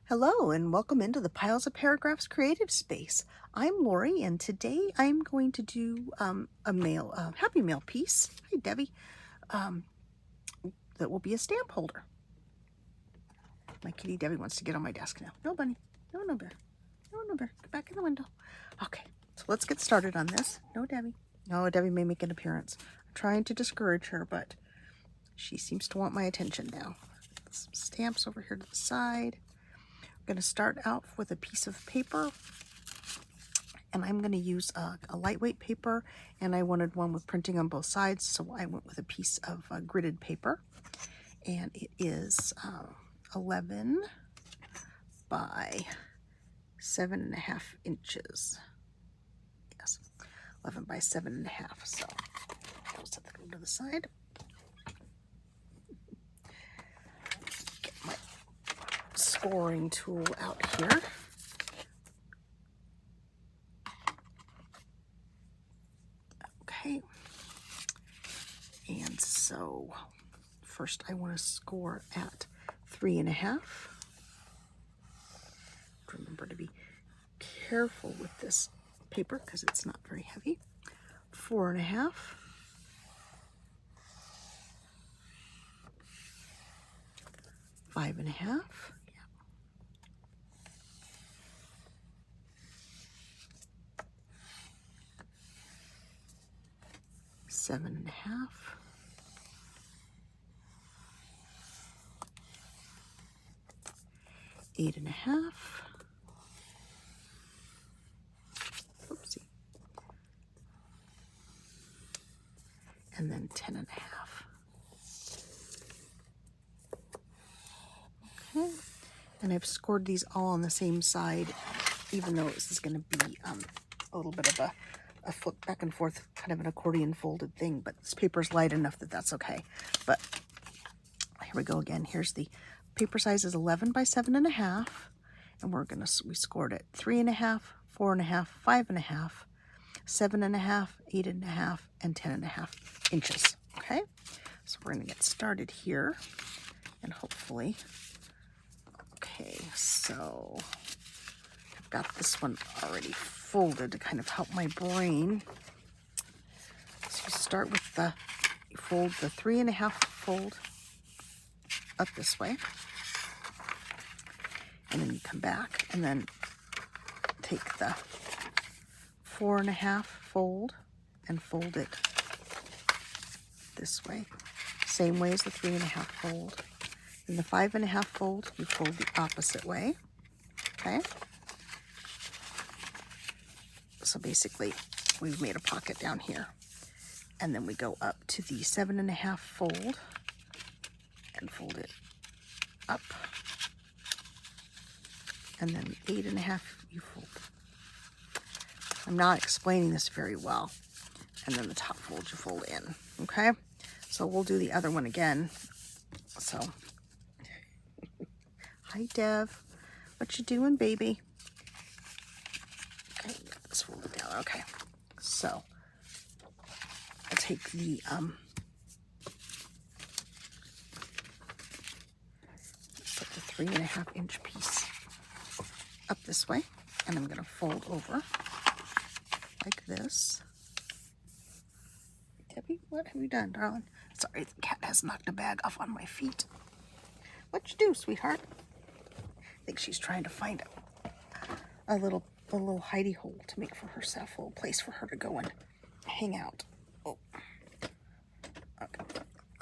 Hello and welcome into the Piles of Paragraphs creative space. I'm Lori and today I'm going to do a Happy Mail piece. Hi Debbie. That will be a stamp holder. My kitty Debbie wants to get on my desk now. No bunny. No, no bear. No, no bear. Get back in the window. Okay, so let's get started on this. No Debbie. No, Debbie may make an appearance. I'm trying to discourage her, but she seems to want my attention now. Some stamps over here to the side. I'm going to start out with a piece of paper, and I'm going to use a lightweight paper, and I wanted one with printing on both sides, so I went with a piece of gridded paper, and it is 11 by 7.5 inches. Yes, 11 by 7.5. So I'll set that over to the side. Get my scoring tool out here. Okay, and so first I want to score at 3.5. Remember to be careful with this paper because it's not very heavy. 4.5. 5.5. 7.5. 8.5. Oopsie. And then 10.5. Okay. And I've scored these all on the same side, even though this is going to be a little bit of a flip back and forth, kind of an accordion folded thing, but this paper is light enough that that's okay. But here we go again. Here's the paper size is 11 by 7.5, and we scored it 3.5, 4.5, 5.5, 7.5, 8.5, and 10.5 inches. Okay, so we're going to get started here, and hopefully, okay, so I've got this one already folded to kind of help my brain. So you start with you fold the 3.5 fold up this way, and then you come back and then take the 4.5 fold and fold it this way, same way as the 3.5 fold. In the 5.5 fold, you fold the opposite way. Okay, so basically we've made a pocket down here, and then we go up to the 7.5 fold and fold it up, and then 8.5 you fold. I'm not explaining this very well. And then the top fold you fold in. Okay, so we'll do the other one again. So hi Dev, what you doing, baby? Okay, get this folded down. Okay, so I'll take the put the 3.5 inch piece up this way, and I'm going to fold over like this. Debbie, what have you done, darling? Sorry, the cat has knocked a bag off on my feet. What'd you do, sweetheart? I think she's trying to find a little hidey hole to make for herself, a little place for her to go and hang out. Oh, okay.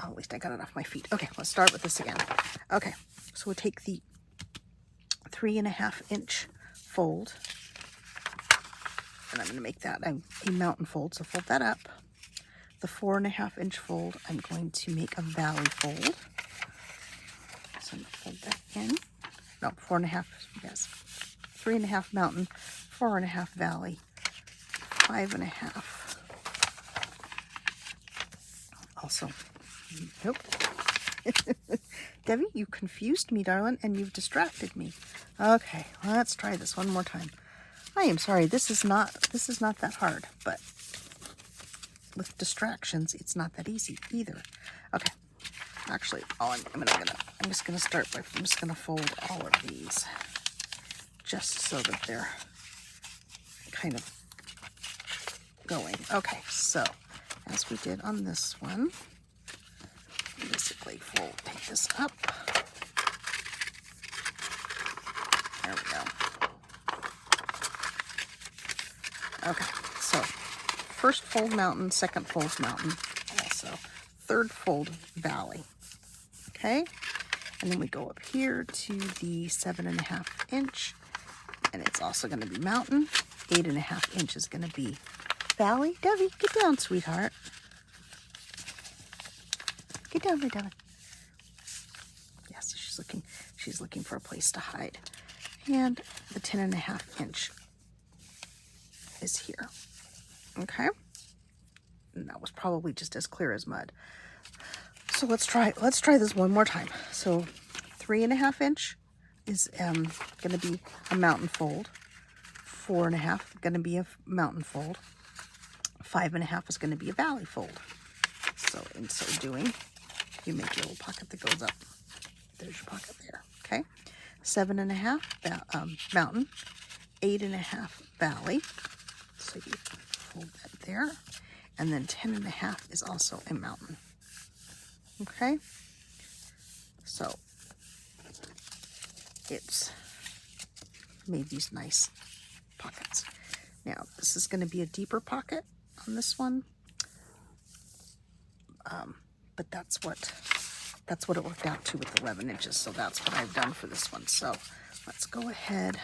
Oh, at least I got it off my feet. Okay, let's start with this again. Okay, so we'll take the 3.5 inch fold, and I'm going to make that a mountain fold, so fold that up. The 4.5 inch fold, I'm going to make a valley fold. So I'm going to fold that in. No, 4.5, yes. 3.5 mountain, 4.5 valley, 5.5. Also, nope. Debbie, you confused me, darling, and you've distracted me. Okay, let's try this one more time. I am sorry, this is not that hard, but with distractions, it's not that easy either. Okay, actually, I'm just gonna start by, I'm just gonna fold all of these. just so that they're kind of going. Okay, so as we did on this one, basically take this up. There we go. Okay, so first fold mountain, second fold mountain, also third fold valley. Okay, and then we go up here to the 7.5 inch, and it's also going to be mountain. 8.5 inch is going to be valley. Debbie, get down, sweetheart. Get down there, Debbie. Yes, she's looking for a place to hide. And the 10.5 inch is here. Okay, and that was probably just as clear as mud. So let's try this one more time. So 3.5 inch is going to be a mountain fold. 4.5 going to be a mountain fold. 5.5 is going to be a valley fold. So in so doing, you make your little pocket that goes up. There's your pocket there. Okay, 7.5 mountain, 8.5 valley. So you fold that there, and then 10.5 is also a mountain. Okay, so it's made these nice pockets. Now this is going to be a deeper pocket on this one, but that's what it worked out to with 11 inches. So that's what I've done for this one. So let's go ahead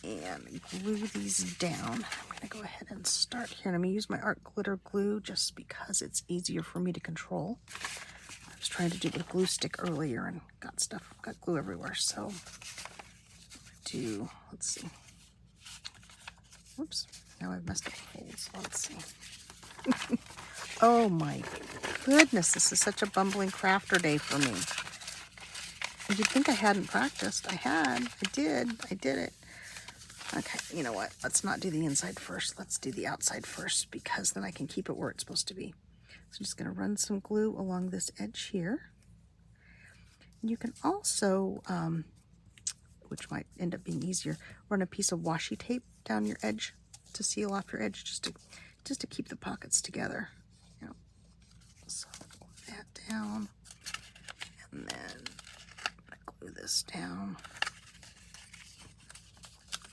and glue these down. I'm going to go ahead and start here, and I'm going to use my art glitter glue just because it's easier for me to control. I was trying to do it with glue stick earlier and got glue everywhere. So let's see. Whoops, now I've messed up the folds. Let's see. Oh my goodness, this is such a bumbling crafter day for me. You'd think I hadn't practiced. I did it. Okay, you know what? Let's not do the inside first. Let's do the outside first, because then I can keep it where it's supposed to be. So I'm just going to run some glue along this edge here. You can also, which might end up being easier, run a piece of washi tape down your edge to seal off your edge, just to keep the pockets together. You know, so glue that down, and then glue this down.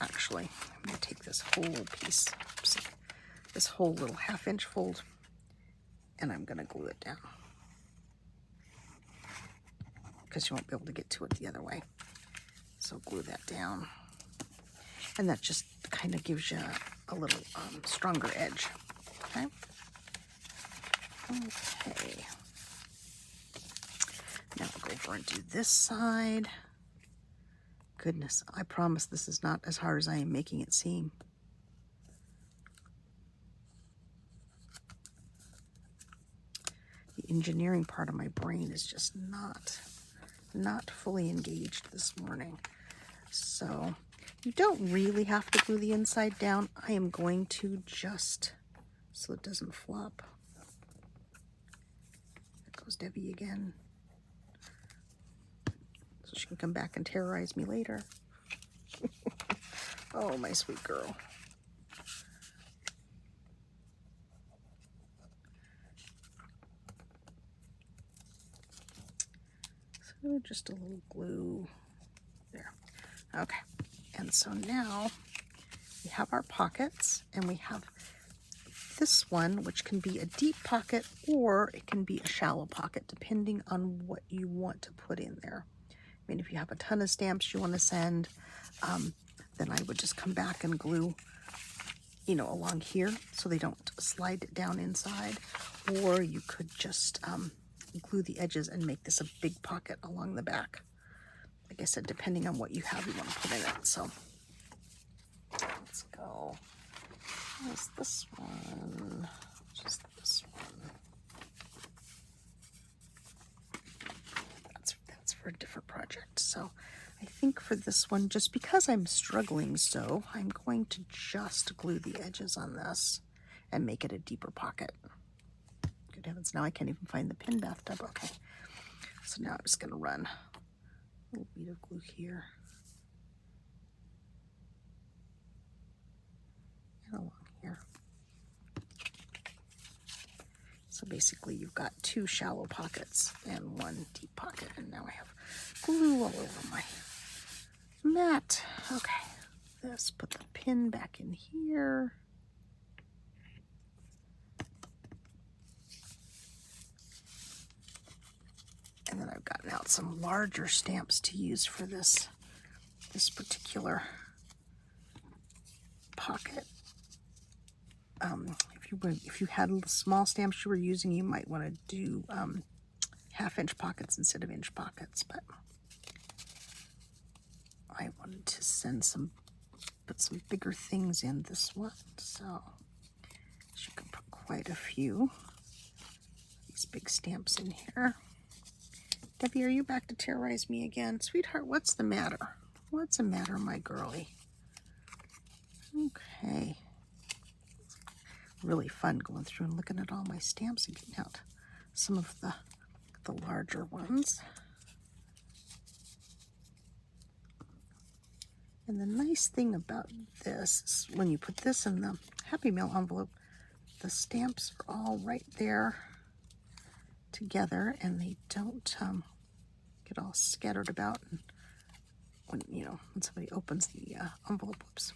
Actually, I'm going to take this whole piece, this whole little 1/2 inch fold, and I'm going to glue it down, because you won't be able to get to it the other way. So glue that down, and that just kind of gives you a little stronger edge. Okay. Okay. Now I'll go over and do this side. Goodness, I promise this is not as hard as I am making it seem. The engineering part of my brain is just not fully engaged this morning. So you don't really have to glue the inside down. I am going to just so it doesn't flop. There goes Debbie again. So she can come back and terrorize me later. Oh, my sweet girl. So just a little glue there. Okay, and so now we have our pockets, and we have this one, which can be a deep pocket or it can be a shallow pocket, depending on what you want to put in there. I mean, if you have a ton of stamps you want to send, then I would just come back and glue, you know, along here so they don't slide it down inside. Or you could just glue the edges and make this a big pocket along the back. Like I said, depending on what you have you want to put in it. So let's go. Where's this one? Just this one. That's for a different project. So I think for this one, just because I'm struggling so, I'm going to just glue the edges on this and make it a deeper pocket. Good heavens, now I can't even find the pin bathtub. Okay, so now I'm just going to run a little bead of glue here here. So basically you've got 2 shallow pockets and 1 deep pocket, and now I have glue all over my mat. Okay, let's put the pin back in here. And then I've gotten out some larger stamps to use for this particular pocket. If you had small stamps you were using, you might want to do 1/2-inch pockets instead of inch pockets. But I wanted to put some bigger things in this one, so you can put quite a few of these big stamps in here. Debbie, are you back to terrorize me again? Sweetheart, what's the matter? What's the matter, my girlie? Okay. It's really fun going through and looking at all my stamps and getting out some of the larger ones. And the nice thing about this is when you put this in the Happy Mail envelope, the stamps are all right there together, and they don't get all scattered about. And when somebody opens the envelope, whoops.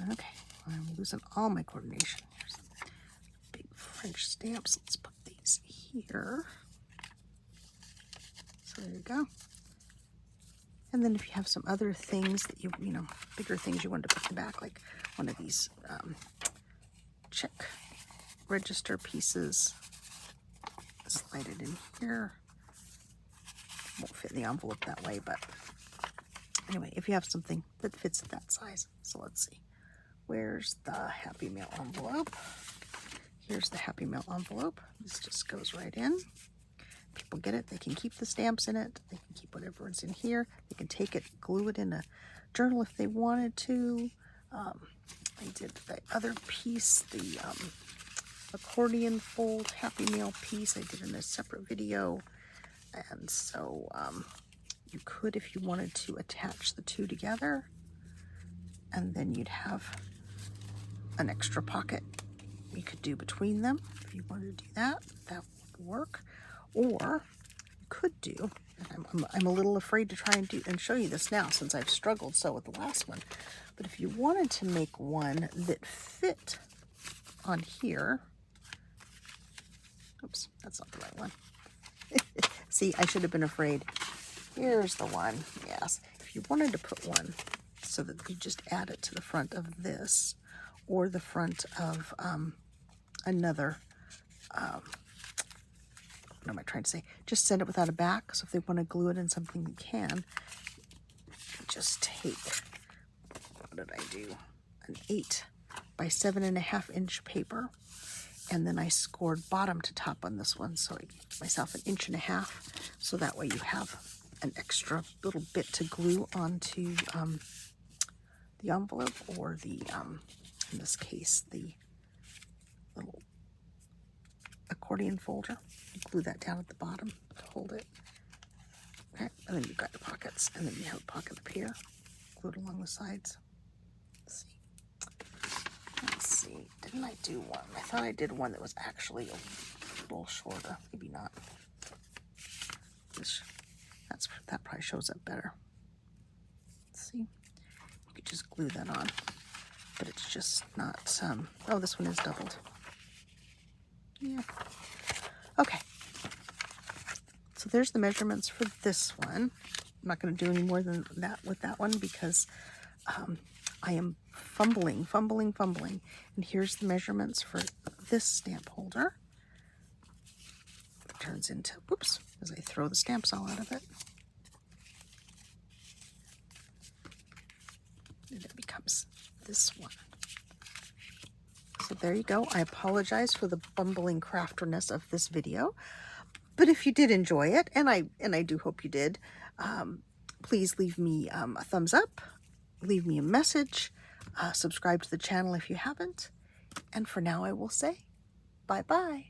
Okay, I'm losing all my coordination. Here's some big French stamps. Let's put these here. So there you go. And then if you have some other things that bigger things you wanted to put in the back, like one of these check register pieces, slide it in here. Won't fit in the envelope that way, but anyway, if you have something that fits that size. So let's see. Where's the Happy Mail envelope? Here's the Happy Mail envelope. This just goes right in. People get it. They can keep the stamps in it. They can keep whatever is in here. They can take it, glue it in a journal if they wanted to. I did the other piece, the accordion fold Happy Mail piece. I did in a separate video. And so you could, if you wanted to, attach the 2 together, and then you'd have an extra pocket you could do between them. If you wanted to do that, that would work. Or you could do, and I'm a little afraid to try and show you this now since I've struggled so with the last one, but if you wanted to make one that fit on here, oops, that's not the right one. See, I should have been afraid. Here's the one. Yes. If you wanted to put one so that you just add it to the front of this or the front of another, what am I trying to say? Just send it without a back. So if they want to glue it in something, you can. Just take, what did I do? An 8 by 7.5 inch paper. And then I scored bottom to top on this one, so I gave myself 1.5 inches, so that way you have an extra little bit to glue onto the envelope, or the, in this case, the little accordion folder. You glue that down at the bottom to hold it. Okay, and then you've got your pockets, and then you have a pocket up here, glued along the sides. Let's see, didn't I do one? I thought I did one that was actually a little shorter. Maybe not. That probably shows up better. Let's see. You could just glue that on, but it's just not, oh, this one is doubled. Yeah. Okay. So there's the measurements for this one. I'm not going to do any more than that with that one because I am fumbling. And here's the measurements for this stamp holder. It turns into, whoops, as I throw the stamps all out of it. And it becomes this one. So there you go. I apologize for the bumbling crafterness of this video. But if you did enjoy it, and I do hope you did, please leave me a thumbs up, leave me a message, subscribe to the channel if you haven't, and for now I will say bye-bye.